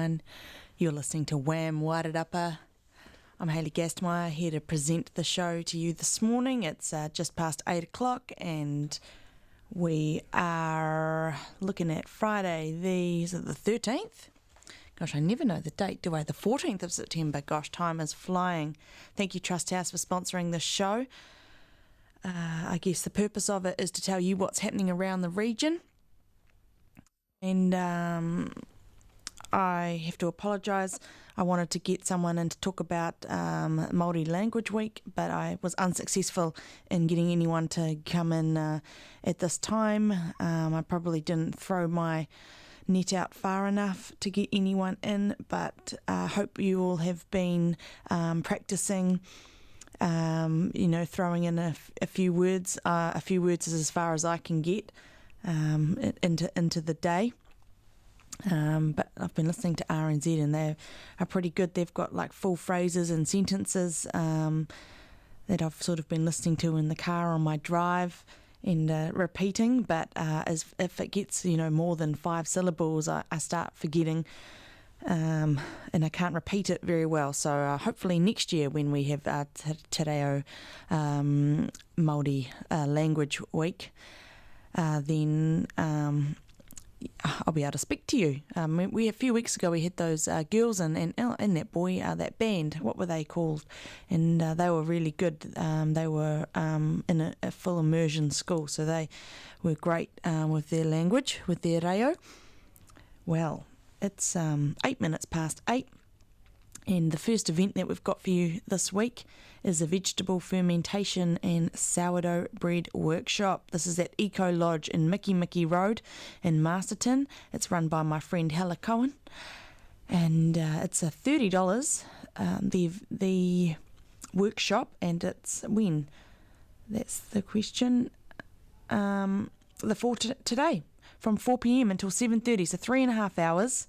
everyone. You're listening to WHAM Wairarapa. I'm Hayley Gastmeyer, here to present the show to you this morning. It's just past 8 o'clock and we are looking at Friday, the 13th? Gosh, I never know the date, do I? The 14th of September. Gosh, time is flying. Thank you, Trust House, for sponsoring this show. I guess the purpose of it is to tell you what's happening around the region. And I have to apologise. I wanted to get someone in to talk about Māori Language Week, but I was unsuccessful in getting anyone to come in at this time. I probably didn't throw my net out far enough to get anyone in, but I hope you all have been practising, throwing in a few words. A few words is as far as I can get into the day. But I've been listening to RNZ and they are pretty good. They've got like full phrases and sentences that I've sort of been listening to in the car on my drive and repeating. But as if it gets more than 5 syllables, I start forgetting and I can't repeat it very well. So hopefully next year when we have Te Reo Māori Language Week, then I'll be able to speak to you. A few weeks ago we had those girls and that boy, that band, what were they called? And they were really good. They were in a full immersion school, so they were great with their language, with their reo. Well, it's 8 minutes past 8, and the first event that we've got for you this week is a vegetable fermentation and sourdough bread workshop. This is at Eco Lodge in Mickey Road in Masterton. It's run by my friend Hella Cohen, and it's a $30 the workshop, and it's when? That's the question. Today from 4 p.m. until 7:30, so 3.5 hours.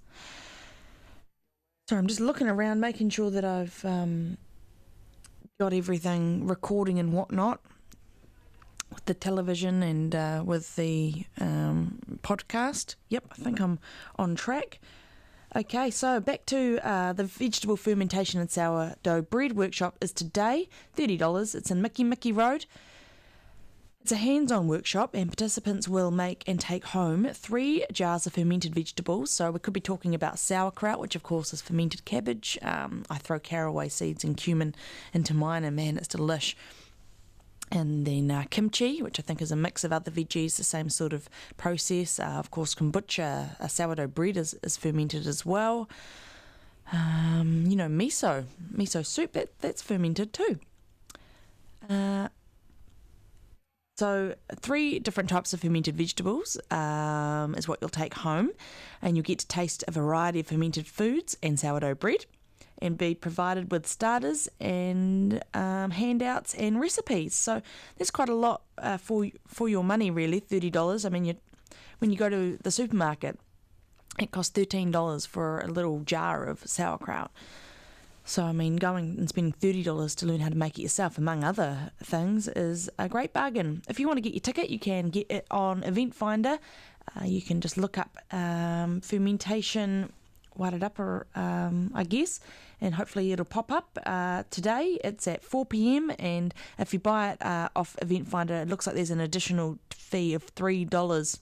So I'm just looking around, making sure that I've got everything recording and whatnot with the television and with the podcast. Yep, I think I'm on track. Okay, so back to the vegetable fermentation and sourdough bread workshop is today, $30. It's in Mickey Road. It's a hands-on workshop and participants will make and take home 3 jars of fermented vegetables. So we could be talking about sauerkraut, which of course is fermented cabbage. I throw caraway seeds and cumin into mine and man, it's delish. And then kimchi, which I think is a mix of other veggies, the same sort of process. Of course, kombucha, sourdough bread is fermented as well. Miso soup, that's fermented too. So 3 different types of fermented vegetables is what you'll take home, and you'll get to taste a variety of fermented foods and sourdough bread and be provided with starters and handouts and recipes. So there's quite a lot for your money, really, $30. I mean, when you go to the supermarket, it costs $13 for a little jar of sauerkraut. So, I mean, going and spending $30 to learn how to make it yourself, among other things, is a great bargain. If you want to get your ticket, you can get it on Event Finder. You can just look up fermentation Wairarapa, I guess, and hopefully it'll pop up today. It's at 4 p.m, and if you buy it off Event Finder, it looks like there's an additional fee of $3.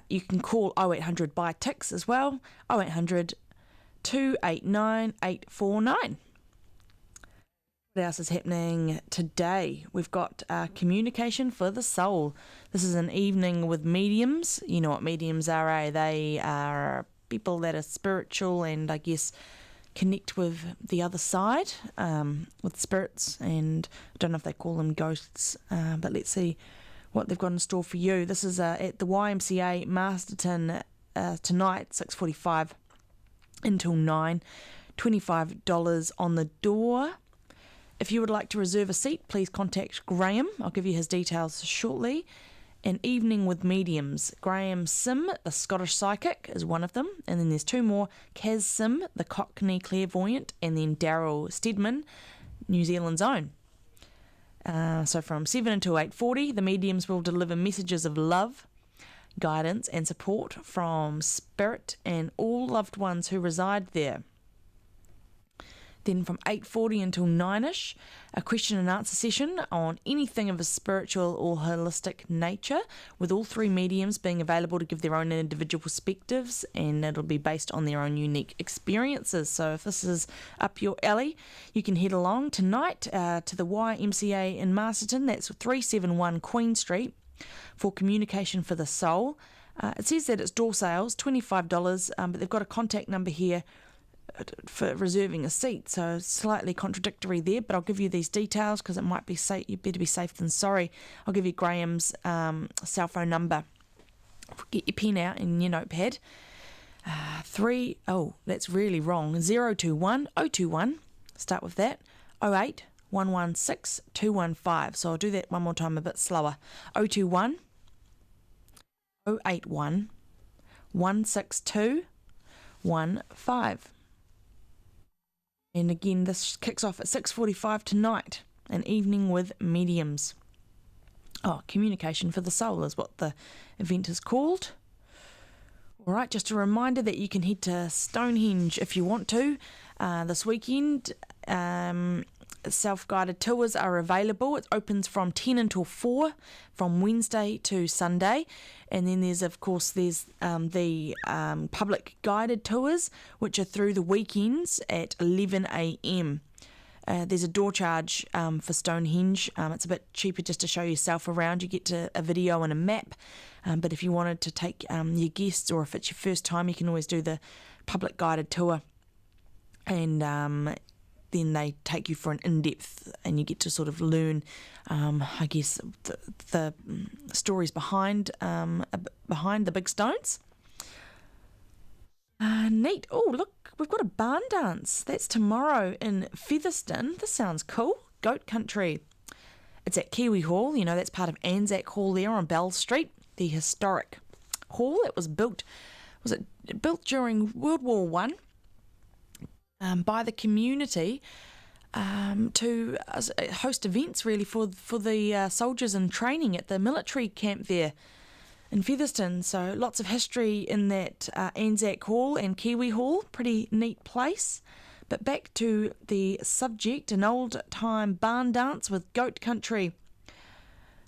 You can call 0800 buy ticks as well, 0800 289 849. What else is happening today? We've got Communication for the Soul. This is an evening with mediums. You know what mediums are, eh? They are people that are spiritual and I guess connect with the other side, with spirits, and I don't know if they call them ghosts, but let's see what they've got in store for you. This is at the YMCA Masterton tonight, 6:45 until 9, $25 on the door. If you would like to reserve a seat, please contact Graham. I'll give you his details shortly. An Evening with Mediums. Graham Sim, the Scottish psychic, is one of them. And then there's 2 more. Kaz Sim, the Cockney clairvoyant. And then Daryl Steadman, New Zealand's own. So from 7 until 8:40, the mediums will deliver messages of love, guidance and support from Spirit and all loved ones who reside there. Then from 8:40 until 9ish, a question and answer session on anything of a spiritual or holistic nature, with all three mediums being available to give their own individual perspectives, and it'll be based on their own unique experiences. So if this is up your alley, you can head along tonight to the YMCA in Masterton. That's 371 Queen Street for Communication for the Soul. It says that it's door sales, $25, but they've got a contact number here for reserving a seat, so slightly contradictory there, but I'll give you these details because it might be safe. You better be safe than sorry. I'll give you Graham's cell phone number. Get your pen out and your notepad. That's really wrong. 021 start with that. 08 116 215. So I'll do that one more time a bit slower. 021 081 162 15. And again, this kicks off at 6:45 tonight, an evening with mediums. Communication for the Soul is what the event is called. All right, just a reminder that you can head to Stonehenge if you want to this weekend. Self-guided tours are available. It opens from 10 until 4 from Wednesday to Sunday. And then there's the public guided tours, which are through the weekends at 11 a.m. There's a door charge for Stonehenge. It's a bit cheaper just to show yourself around. You get a video and a map. But if you wanted to take your guests, or if it's your first time, you can always do the public guided tour. And then they take you for an in-depth, and you get to sort of learn, the stories behind the big stones. Neat. Oh, look, we've got a barn dance. That's tomorrow in Featherston. This sounds cool. Goat Country. It's at Kiwi Hall. That's part of Anzac Hall there on Bell Street, the historic hall that was built. Was it built during World War One? By the community to host events really for the soldiers in training at the military camp there in Featherston. So lots of history in that Anzac Hall and Kiwi Hall. Pretty neat place. But back to the subject, an old time barn dance with Goat Country.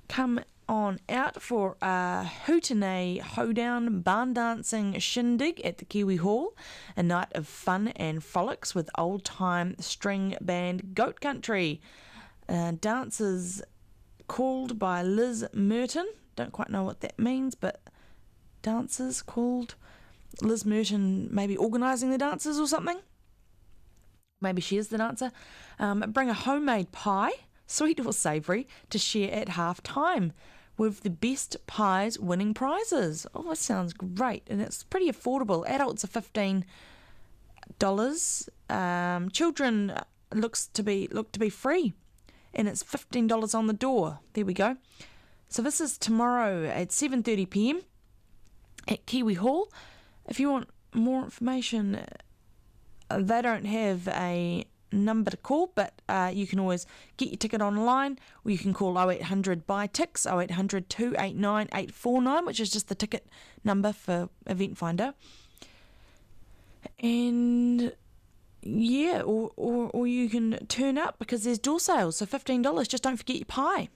Come on out for a hootenay hoedown barn dancing shindig at the Kiwi Hall, a night of fun and frolics with old time string band Goat Country. Dances called by Liz Merton. Don't quite know what that means, but dances called Liz Merton, maybe organising the dances or something. Maybe she is the dancer. Bring a homemade pie, sweet or savoury, to share at half time, with the best pies winning prizes. Oh, that sounds great. And it's pretty affordable. Adults are $15. Children look to be free. And it's $15 on the door. There we go. So this is tomorrow at 7:30 p.m. at Kiwi Hall. If you want more information, they don't have a number to call, but you can always get your ticket online, or you can call 0800 buy tix 0800 289 849, which is just the ticket number for Event Finder. And yeah, or you can turn up because there's door sales, so $15. Just don't forget your pie,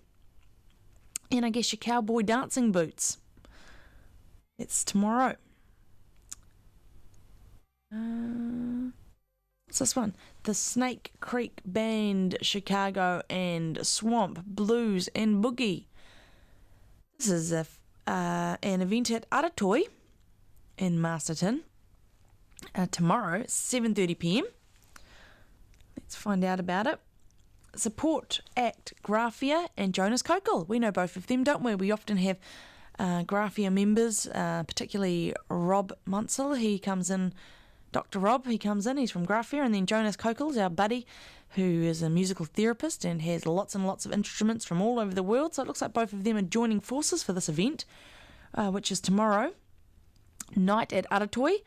and I guess your cowboy dancing boots. It's tomorrow. What's this one? The Snake Creek Band, Chicago and Swamp Blues and Boogie. This is an event at Aratoi in Masterton. Tomorrow, 7:30 p.m. Let's find out about it. Support Act Graphia and Jonas Kokol. We know both of them, don't we? We often have Graphia members, particularly Rob Munsell. He comes in. Dr. Rob, he comes in, he's from Graphia, and then Jonas Kokol, our buddy, who is a musical therapist and has lots and lots of instruments from all over the world. So it looks like both of them are joining forces for this event, which is tomorrow night at Aratoi.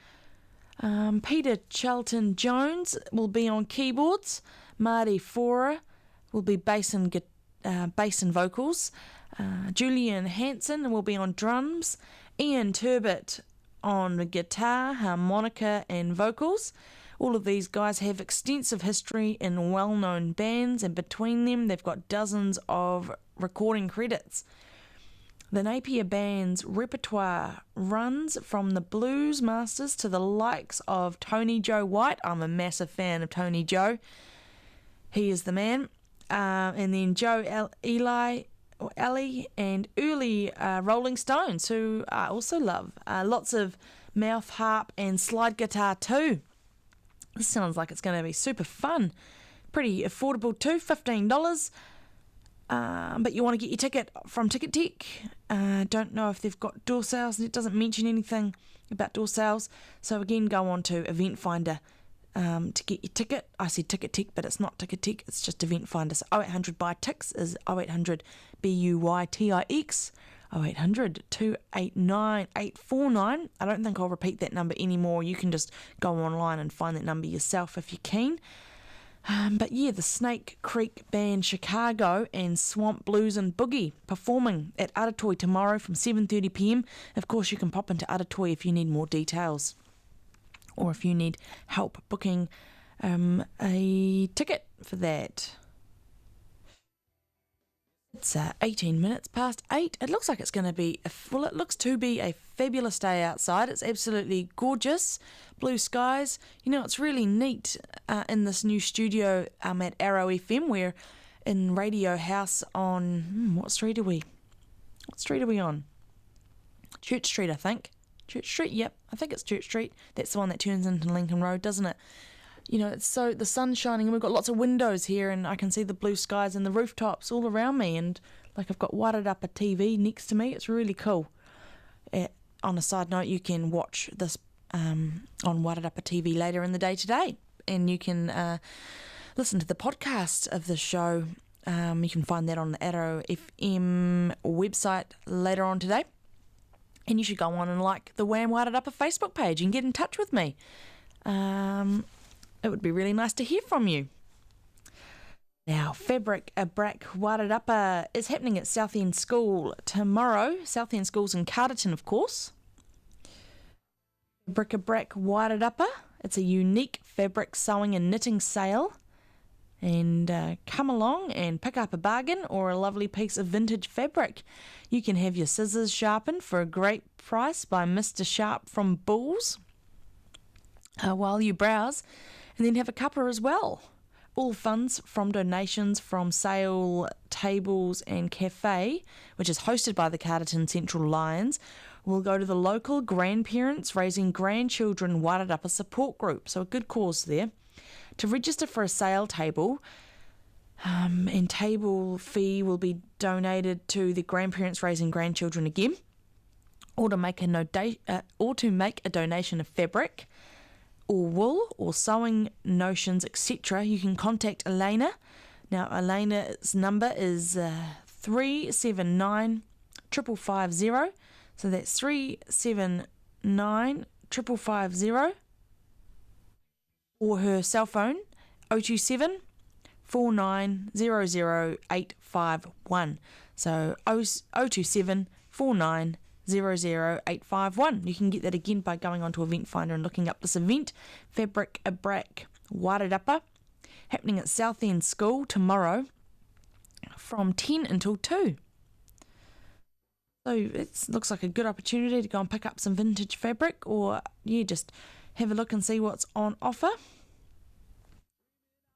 Peter Charlton Jones will be on keyboards. Marty Fora will be bass and vocals. Julian Hansen will be on drums. Ian Turbot on guitar, harmonica and vocals. All of these guys have extensive history in well-known bands, and between them they've got dozens of recording credits. The Napier Band's repertoire runs from the blues masters to the likes of Tony Joe White. I'm a massive fan of Tony Joe. He is the man. And then Joe Ellie and early Rolling Stones, who I also love. Lots of mouth harp and slide guitar too. This sounds like it's going to be super fun. Pretty affordable too, $15. But you want to get your ticket from Ticket Tech. Don't know if they've got door sales. It doesn't mention anything about door sales. So again, go on to Event Finder to get your ticket. I said Ticket Tech, but it's not Ticket Tech. It's just Event Finder. So 0800 buy tix is 0800 BUYTIX. 0800 289 849. I don't think I'll repeat that number anymore. You can just go online and find that number yourself if you're keen. But yeah, the Snake Creek Band Chicago and Swamp Blues and Boogie performing at Aratoi tomorrow from 7:30pm. Of course, you can pop into Aratoi if you need more details or if you need help booking a ticket for that. It's 18 minutes past 8. It looks like it's going to be, it looks to be a fabulous day outside. It's absolutely gorgeous. Blue skies. You know, it's really neat in this new studio at Arrow FM. We're in Radio House on, what street are we? What street are we on? Church Street, I think. Church Street, yep. I think it's Church Street. That's the one that turns into Lincoln Road, doesn't it? You know, it's so the sun's shining and we've got lots of windows here and I can see the blue skies and the rooftops all around me, and like I've got Wairarapa TV next to me. It's really cool. On a side note, you can watch this on Wairarapa TV later in the day today, and you can listen to the podcast of the show. You can find that on the Arrow FM website later on today. And you should go on and like the WHAM Wairarapa Facebook page and get in touch with me. It would be really nice to hear from you. Now, Fabric a Brack Wairarapa is happening at Southend School tomorrow. Southend School's in Carterton, of course. Fabric a Brack Wairarapa. It's a unique fabric sewing and knitting sale. And come along and pick up a bargain or a lovely piece of vintage fabric. You can have your scissors sharpened for a great price by Mr. Sharp from Bulls while you browse. And then have a cuppa as well. All funds from donations from Sale Tables and Cafe, which is hosted by the Carterton Central Lions, will go to the local Grandparents Raising Grandchildren Wairarapa support group. So a good cause there. To register for a sale table, and table fee will be donated to the Grandparents Raising Grandchildren again, or to make a donation of fabric, or wool, or sewing notions, etc., you can contact Elena. Now, Elena's number is 379 550. So that's 379 550. Or her cell phone, 027 4900 851. So 027 4900 851. You can get that again by going onto Event Finder and looking up this event, Fabric a Brack Wairarapa, happening at Southend School tomorrow from 10 until 2. So it looks like a good opportunity to go and pick up some vintage fabric, or just have a look and see what's on offer.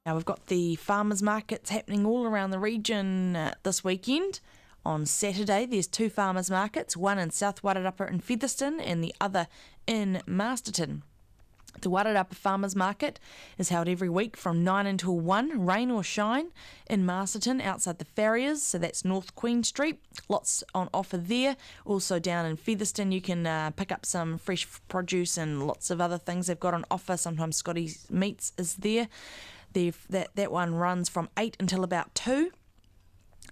Now we've got the farmers markets happening all around the region this weekend. On Saturday, there's 2 farmers markets, one in South Wairarapa in Featherston and the other in Masterton. The Wairarapa Farmers Market is held every week from 9 until 1, rain or shine, in Masterton outside the farriers, so that's North Queen Street. Lots on offer there. Also down in Featherston you can pick up some fresh produce and lots of other things they've got on offer. Sometimes Scotty's Meats is there. That one runs from 8 until about 2.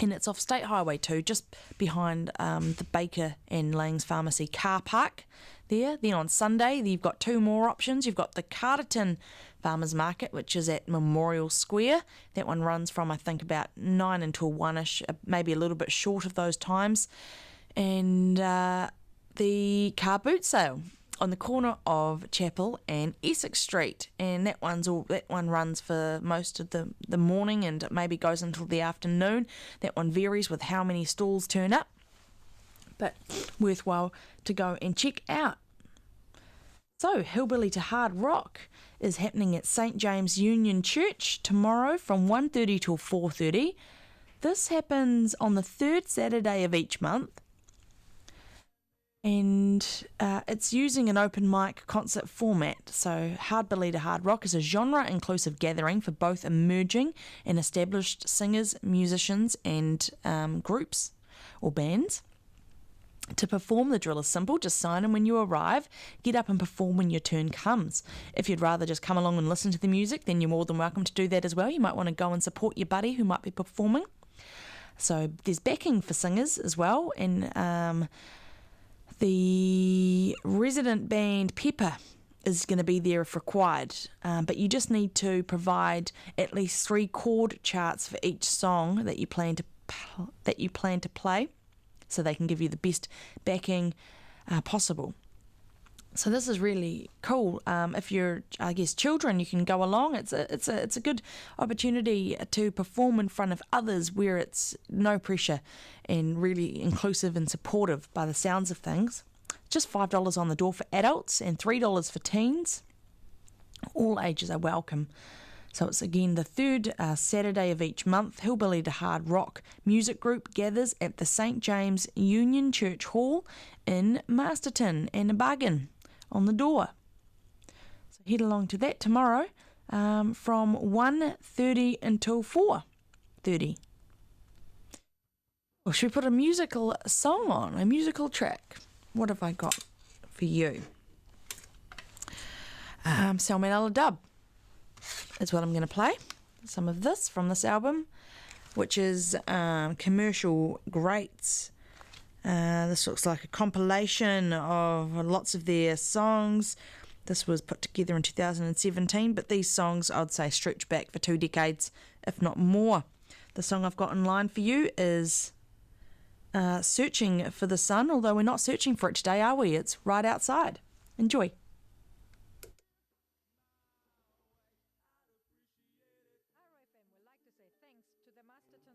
And it's off State Highway 2, just behind the Baker and Lang's Pharmacy car park there. Then on Sunday, you've got 2 more options. You've got the Carterton Farmers Market, which is at Memorial Square. That one runs from, I think, about 9 until 1ish, maybe a little bit short of those times. And the the car boot sale on the corner of Chapel and Essex Street, and that one runs for most of the morning and maybe goes until the afternoon. That one varies with how many stalls turn up, but worthwhile to go and check out. So, Hillbilly to Hard Rock is happening at St James Union Church tomorrow from 1:30 till 4:30. This happens on the third Saturday of each month, and it's using an open mic concert format. So, Hillbilly to Hard Rock is a genre-inclusive gathering for both emerging and established singers, musicians, and groups or bands. To perform, the drill is simple. Just sign in when you arrive, get up and perform when your turn comes. If you'd rather just come along and listen to the music, then you're more than welcome to do that as well. You might want to go and support your buddy who might be performing. So there's backing for singers as well, and the resident band Pepper is going to be there if required, but you just need to provide at least 3 chord charts for each song that you plan to play, so they can give you the best backing possible. So this is really cool. If you're, I guess, children, you can go along. It's a good opportunity to perform in front of others where it's no pressure and really inclusive and supportive by the sounds of things. Just $5 on the door for adults and $3 for teens. All ages are welcome. So it's again the third Saturday of each month. Hillbilly to Hard Rock music group gathers at the St James Union Church Hall in Masterton, and a bargain on the door. So head along to that tomorrow from 1:30 until 4:30. Well, should we put a musical song on, a musical track? What have I got for you? Salmonella Dub is what I'm going to play. Some of this from this album, which is Commercial Greats. This looks like a compilation of lots of their songs. This was put together in 2017, but these songs, I'd say, stretch back for 2 decades, if not more. The song I've got in line for you is Searching for the Sun, although we're not searching for it today, are we? It's right outside. Enjoy.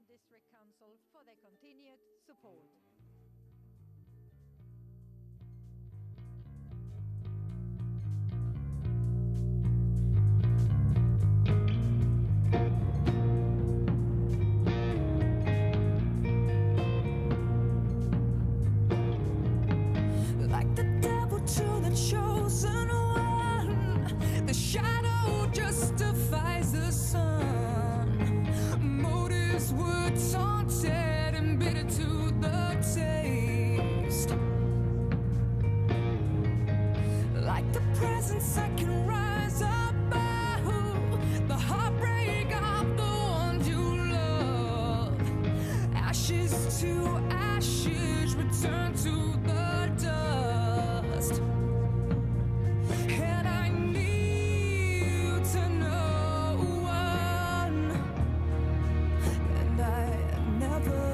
District Council for their continued support. Like the devil to the chosen one, the shadow justifies the sun. Motives were taunted and bitter to the taste. Like the presence I can rise above the heartbreak of the ones you love. Ashes to ashes, return to the dust. And I need to know one, and I never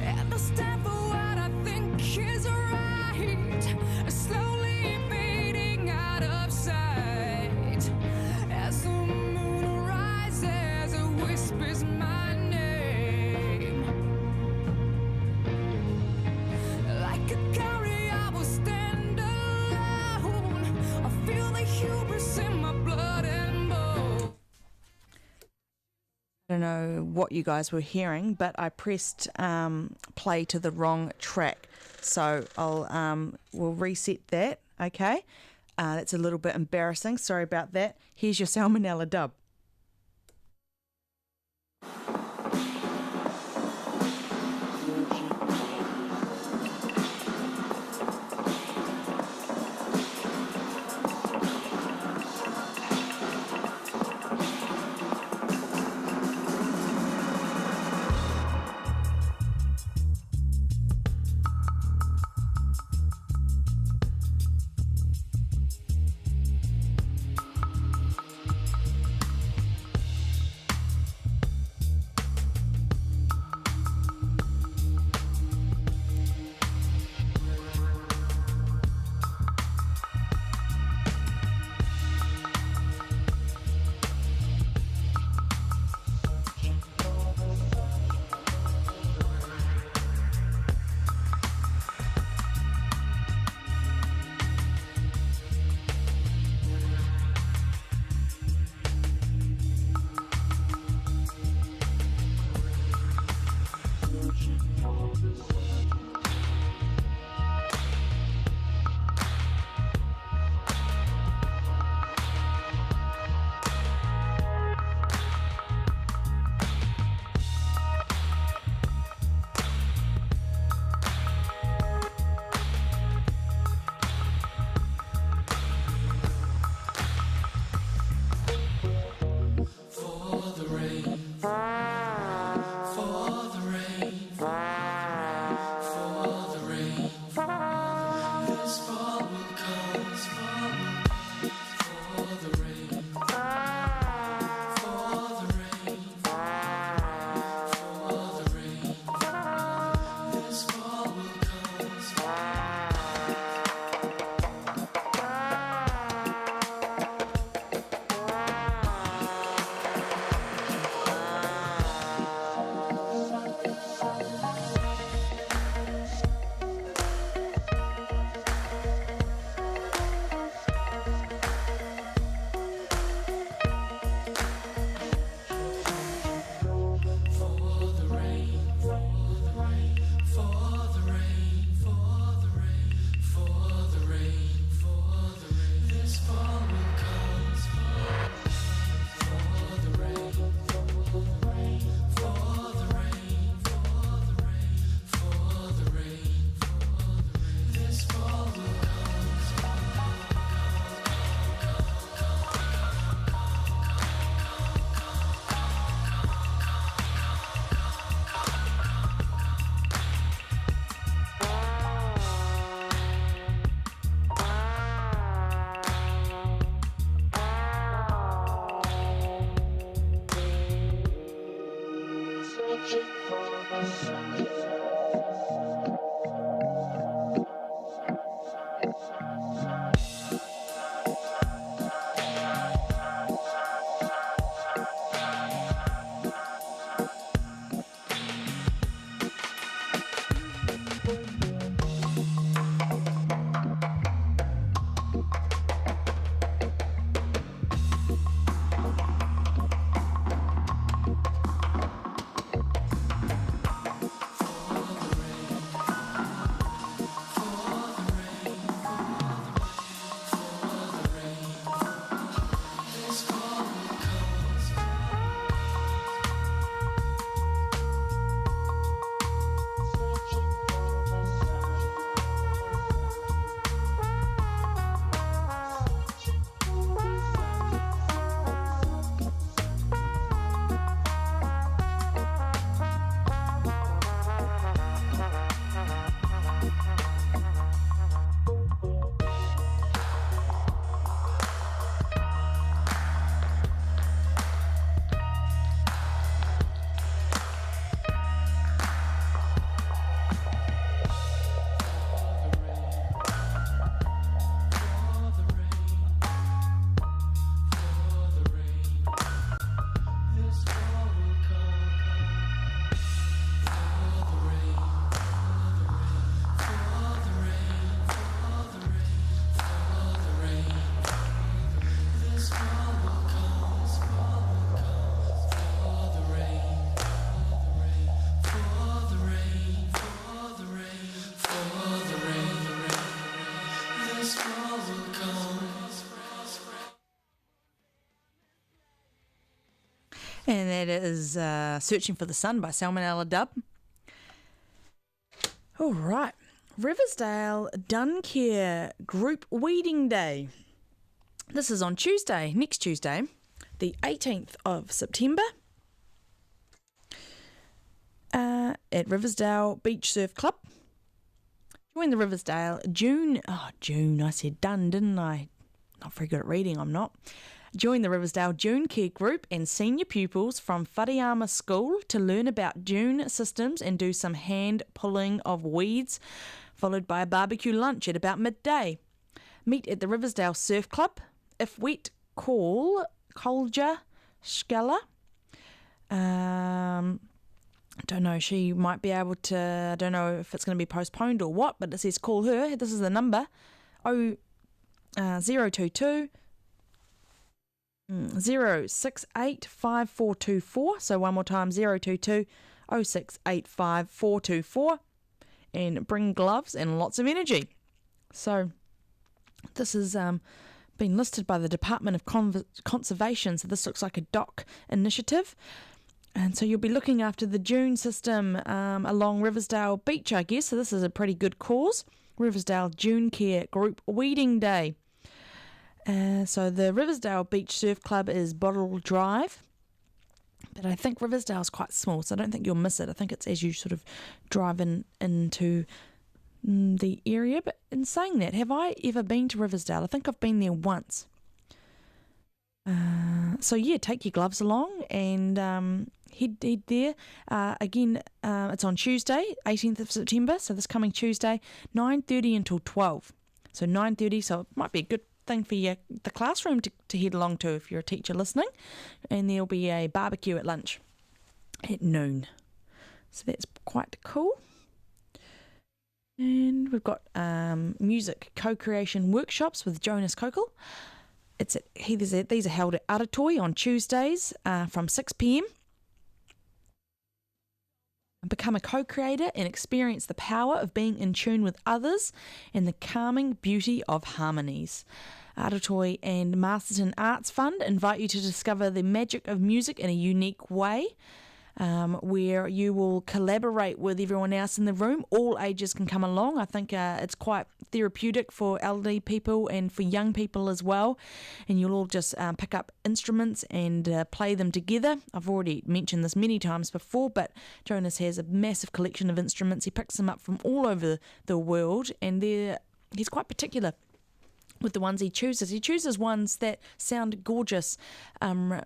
and I stand for what I think is right, slowly fading out of sight. As the moon rises, it whispers my name. Like a carry, I will stand alone. I feel the hubris in my blood and bone. I don't know what you guys were hearing, but I pressed play to the wrong track. So we'll reset that, okay? That's a little bit embarrassing. Sorry about that. Here's your Salmonella Dub. that is Searching for the Sun by Salmonella Dub. All right. Riversdale Duncare Group Weeding Day. This is on Tuesday, next Tuesday, the 18th of September at Riversdale Beach Surf Club. Join the Riversdale June, I said done, didn't I? Not very good at reading, I'm not. Join the Riversdale Dune Care Group and senior pupils from Whareama School to learn about dune systems and do some hand pulling of weeds, followed by a barbecue lunch at about midday. Meet at the Riversdale Surf Club. If wet, call Kolja Skella. Don't know, she might be able to, I don't know if it's going to be postponed or what, but it says call her. This is the number, 022 068 5424. So one more time, 022 068 5424. And bring gloves and lots of energy. So this has been listed by the Department of Conservation. So this looks like a DOC initiative. And so you'll be looking after the dune system along Riversdale Beach, I guess. So this is a pretty good cause. Riversdale Dune Care Group Weeding Day. So the Riversdale Beach Surf Club is Bottle Drive. But I think Riversdale's quite small, so I don't think you'll miss it. I think it's as you sort of drive into the area. But in saying that, have I ever been to Riversdale? I think I've been there once. So yeah, take your gloves along and head there. Again, it's on Tuesday, 18th of September, so this coming Tuesday, 9:30 until 12. So 9:30, so it might be a good thing for the classroom to head along to if you're a teacher listening. And there'll be a barbecue at lunch at noon. So that's quite cool. And we've got music co-creation workshops with Jonas Kokol. These are held at Aratoi on Tuesdays from 6 p.m. Become a co-creator and experience the power of being in tune with others and the calming beauty of harmonies. Aratoi and Masterton Arts Fund invite you to discover the magic of music in a unique way, where you will collaborate with everyone else in the room. All ages can come along. I think it's quite therapeutic for elderly people and for young people as well. And you'll all just pick up instruments and play them together. I've already mentioned this many times before, but Jonas has a massive collection of instruments. He picks them up from all over the world, and he's quite particular with the ones he chooses. He chooses ones that sound gorgeous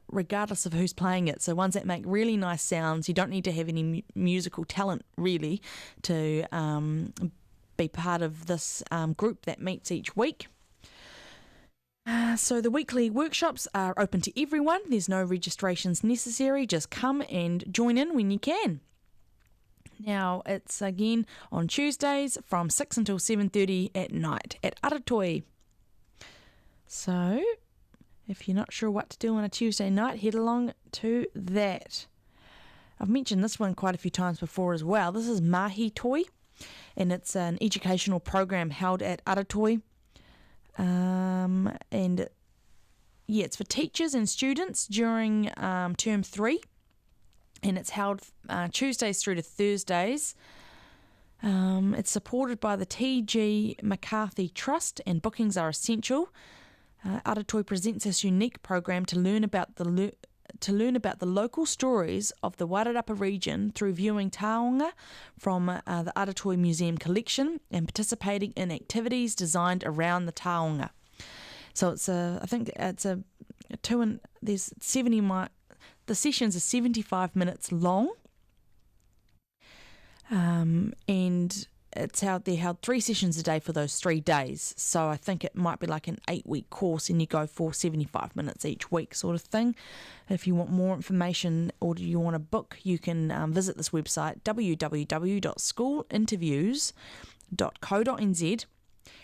regardless of who's playing it. So ones that make really nice sounds. You don't need to have any musical talent really to be part of this group that meets each week. So the weekly workshops are open to everyone. There's no registrations necessary. Just come and join in when you can. Now, it's again on Tuesdays from 6 until 7:30 at night at Aratoi. So, if you're not sure what to do on a Tuesday night, head along to that. I've mentioned this one quite a few times before as well. This is Mahi Toi, and it's an educational program held at Aratoi. And yeah, it's for teachers and students during term 3, and it's held Tuesdays through to Thursdays. It's supported by the T.G. McCarthy Trust, and bookings are essential. Aratoi presents this unique program to learn about the local stories of the Wairarapa region through viewing taonga from the Aratoi Museum collection and participating in activities designed around the taonga. So there's 70 the sessions are 75 minutes long, and they're held 3 sessions a day for those 3 days. So I think it might be like an 8-week course, and you go for 75 minutes each week sort of thing. If you want more information or do you want to book, you can visit this website, www.schoolinterviews.co.nz,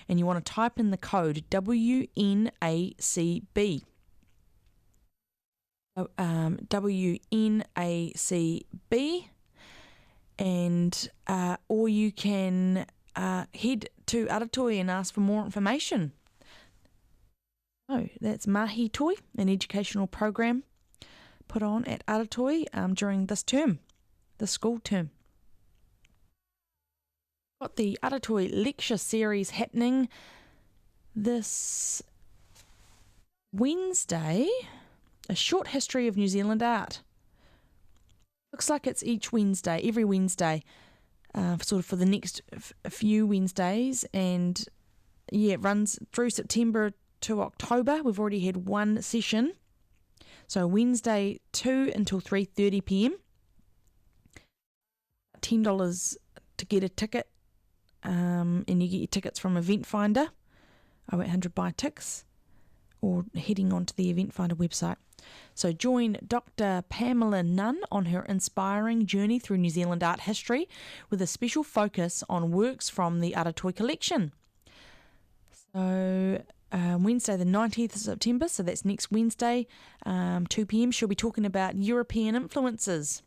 and you want to type in the code WNACB. WNACB. And or you can head to Aratoi and ask for more information. So that's Mahi Toi, an educational program put on at Aratoi during this term, the school term. Got the Aratoi lecture series happening this Wednesday, a short history of New Zealand art. Looks like it's every Wednesday, sort of for the next few Wednesdays, and it runs through September to October. We've already had one session, so Wednesday 2 until 3:30 p.m. $10 to get a ticket, and you get your tickets from Event Finder, 0800 Buy Tix, or heading onto the Event Finder website. So join Dr. Pamela Nunn on her inspiring journey through New Zealand art history with a special focus on works from the Aratoi collection. So Wednesday the 19th of September, so that's next Wednesday, 2 p.m, she'll be talking about European influences.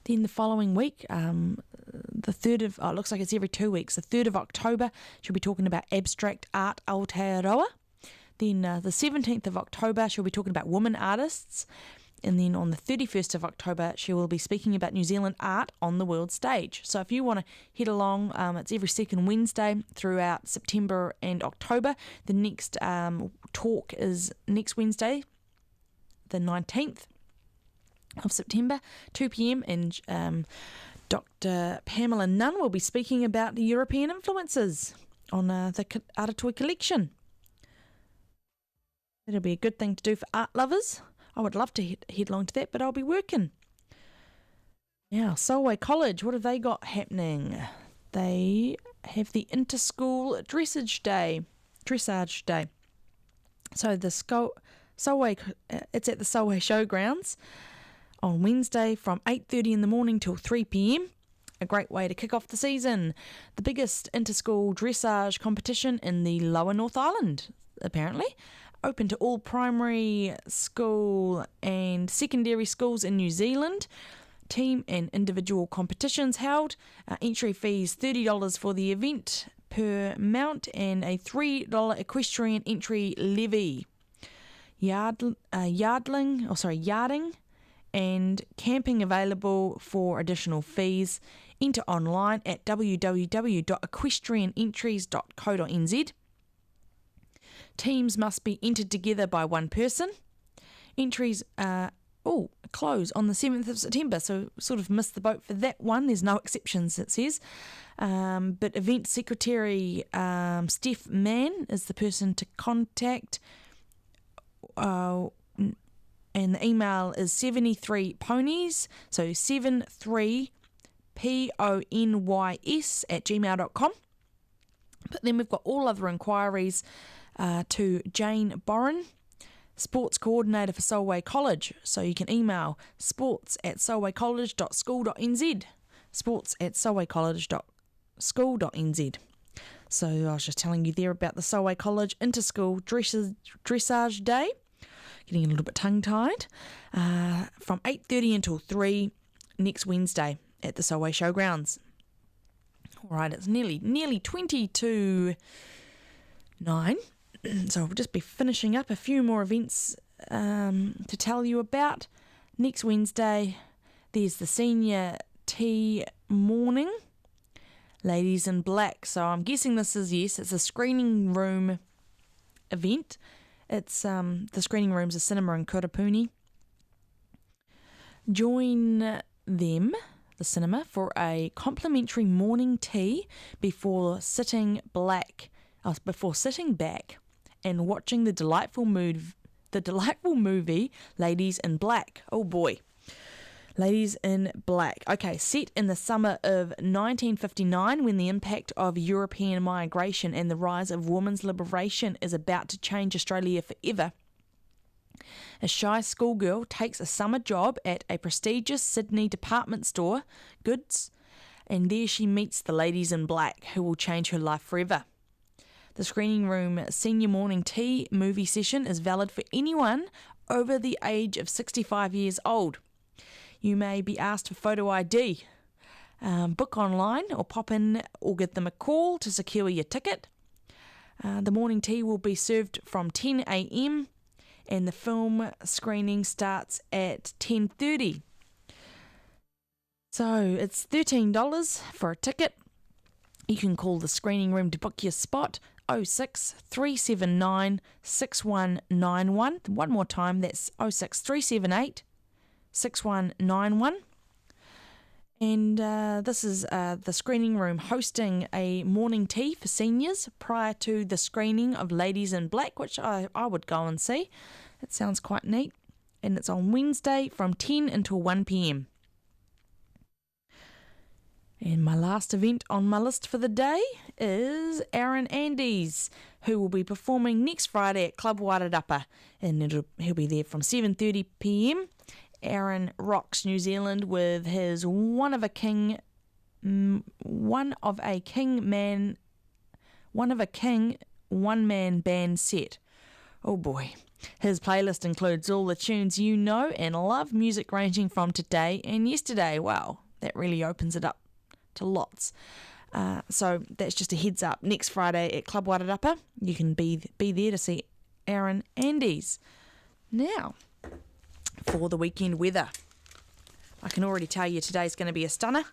Then the following week, the 3rd of, it looks like it's every 2 weeks, the 3rd of October, she'll be talking about abstract art Aotearoa. Then the 17th of October, she'll be talking about women artists. And then on the 31st of October, she will be speaking about New Zealand art on the world stage. So if you want to head along, it's every second Wednesday throughout September and October. The next talk is next Wednesday, the 19th of September, 2 p.m. And Dr. Pamela Nunn will be speaking about the European influences on the Aratoi collection. That'll be a good thing to do for art lovers. I would love to head along to that, but I'll be working. Now, Solway College, what have they got happening? They have the Inter-School Dressage Day. So the Solway, it's at the Solway Showgrounds on Wednesday from 8:30 in the morning till 3 p.m. A great way to kick off the season. The biggest inter-school dressage competition in the Lower North Island, apparently. Open to all primary school and secondary schools in New Zealand. Team and individual competitions held. Entry fees $30 for the event per mount and a $3 equestrian entry levy. Yarding and camping available for additional fees. Enter online at www.equestrianentries.co.nz. Teams must be entered together by one person. Entries close on the 7th of September, so sort of missed the boat for that one. There's no exceptions, it says. But event secretary Steph Mann is the person to contact. And the email is 73ponies, so 73ponies@gmail.com. But then we've got all other inquiries to Jane Boren, Sports Coordinator for Solway College. So you can email sports@solwaycollege.school.nz, sports@solwaycollege.school.nz. So I was just telling you there about the Solway College Inter-School Dressage Day. Getting a little bit tongue-tied. From 8:30 until 3 next Wednesday at the Solway Showgrounds. All right, it's nearly 20 to 9. So we'll just be finishing up a few more events to tell you about. Next Wednesday, there's the senior tea morning, Ladies in Black. So I'm guessing this is, it's a screening room event. It's the screening room's a cinema in Kurapuni. Join them, the cinema, for a complimentary morning tea before sitting back and watching the delightful movie Ladies in Black. Oh boy. Ladies in Black. Okay, set in the summer of 1959, when the impact of European migration and the rise of women's liberation is about to change Australia forever. A shy schoolgirl takes a summer job at a prestigious Sydney department store, Goods, and there she meets the Ladies in Black, who will change her life forever. The screening room senior morning tea movie session is valid for anyone over the age of 65 years old. You may be asked for photo ID. Book online or pop in or give them a call to secure your ticket. The morning tea will be served from 10 a.m. and the film screening starts at 10:30. So it's $13 for a ticket. You can call the screening room to book your spot, 06 379 6191. One more time, that's 06 378 6191. And this is the screening room hosting a morning tea for seniors prior to the screening of Ladies in Black, which I would go and see. It sounds quite neat. And it's on Wednesday from 10 until 1 p.m. And my last event on my list for the day is Aaron Andes, who will be performing next Friday at Club Wairarapa, and he'll be there from 7:30 p.m. Aaron rocks New Zealand with his one of a king one-man band set. Oh boy. His playlist includes all the tunes you know and love, music ranging from today and yesterday. Wow, that really opens it up to lots. So that's just a heads up. Next Friday at Club Wairarapa, you can be there to see Aaron Andes. Now, for the weekend weather, I can already tell you today's going to be a stunner.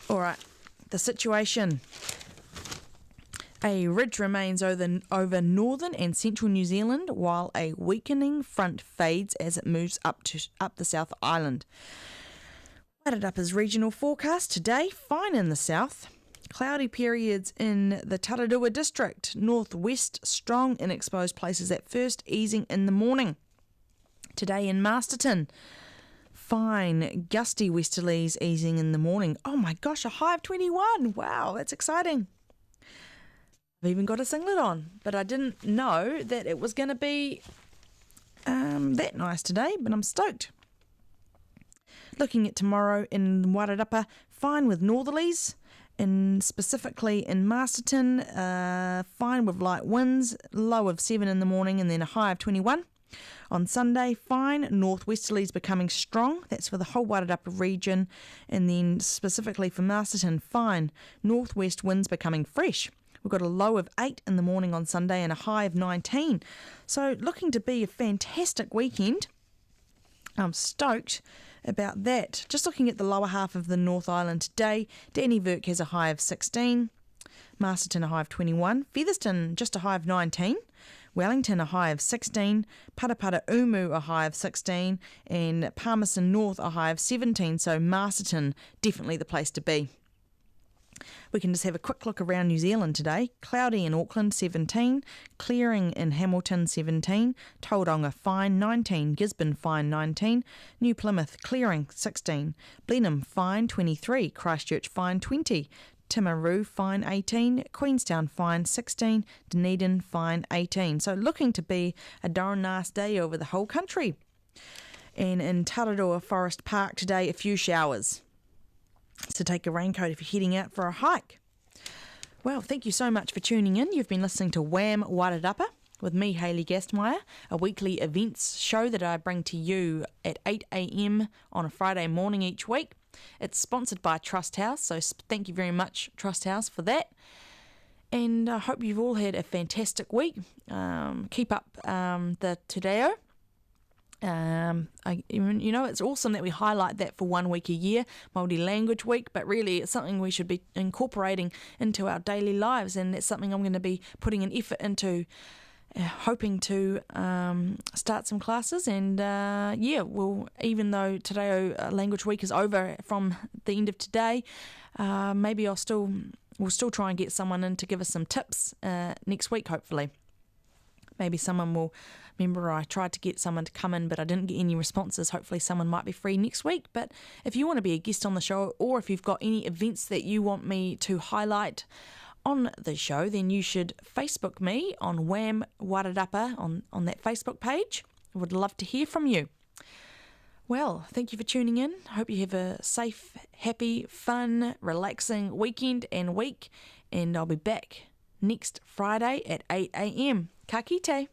All right, the situation. A ridge remains over northern and central New Zealand, while a weakening front fades as it moves up the South Island. Wairarapa's regional forecast today: fine in the south, cloudy periods in the Tararua district, northwest strong in exposed places at first, easing in the morning. Today in Masterton, fine gusty westerlies easing in the morning. Oh my gosh, a high of 21. Wow, that's exciting. I've even got a singlet on, but I didn't know that it was going to be that nice today, but I'm stoked. Looking at tomorrow in Wairarapa, fine with northerlies, and specifically in Masterton, fine with light winds, low of 7 in the morning and then a high of 21. On Sunday, fine northwesterlies becoming strong. That's for the whole Wairarapa region. And then specifically for Masterton, fine northwest winds becoming fresh. We've got a low of 8 in the morning on Sunday and a high of 19. So looking to be a fantastic weekend. I'm stoked about that. Just looking at the lower half of the North Island today, Dannyverk has a high of 16, Masterton a high of 21, Featherston just a high of 19, Wellington a high of 16, Parapara Umu a high of 16, and Palmerston North a high of 17. So Masterton, definitely the place to be. We can just have a quick look around New Zealand today. Cloudy in Auckland, 17. Clearing in Hamilton, 17. Tauranga, fine, 19. Gisborne, fine, 19. New Plymouth, clearing, 16. Blenheim, fine, 23. Christchurch, fine, 20. Timaru, fine, 18. Queenstown, fine, 16. Dunedin, fine, 18. So looking to be a darn nice day over the whole country. And in Tararua Forest Park today, a few showers. So take a raincoat if you're heading out for a hike. Well, thank you so much for tuning in. You've been listening to WHAM Wairarapa with me, Hayley Gastmeyer, a weekly events show that I bring to you at 8 a.m. on a Friday morning each week. It's sponsored by Trust House, so thank you very much, Trust House, for that. And I hope you've all had a fantastic week. Keep up the Te Reo. It's awesome that we highlight that for 1 week a year, Māori Language Week, but really it's something we should be incorporating into our daily lives, and that's something I'm going to be putting an effort into, hoping to start some classes. And even though Te Reo Language Week is over from the end of today, maybe we'll still try and get someone in to give us some tips next week, hopefully. Maybe someone will. Remember, I tried to get someone to come in, but I didn't get any responses. Hopefully someone might be free next week. But if you want to be a guest on the show, or if you've got any events that you want me to highlight on the show, then you should Facebook me on WHAM Wairarapa on that Facebook page. I would love to hear from you. Well, thank you for tuning in. Hope you have a safe, happy, fun, relaxing weekend and week. And I'll be back next Friday at 8 a.m. Ka kite.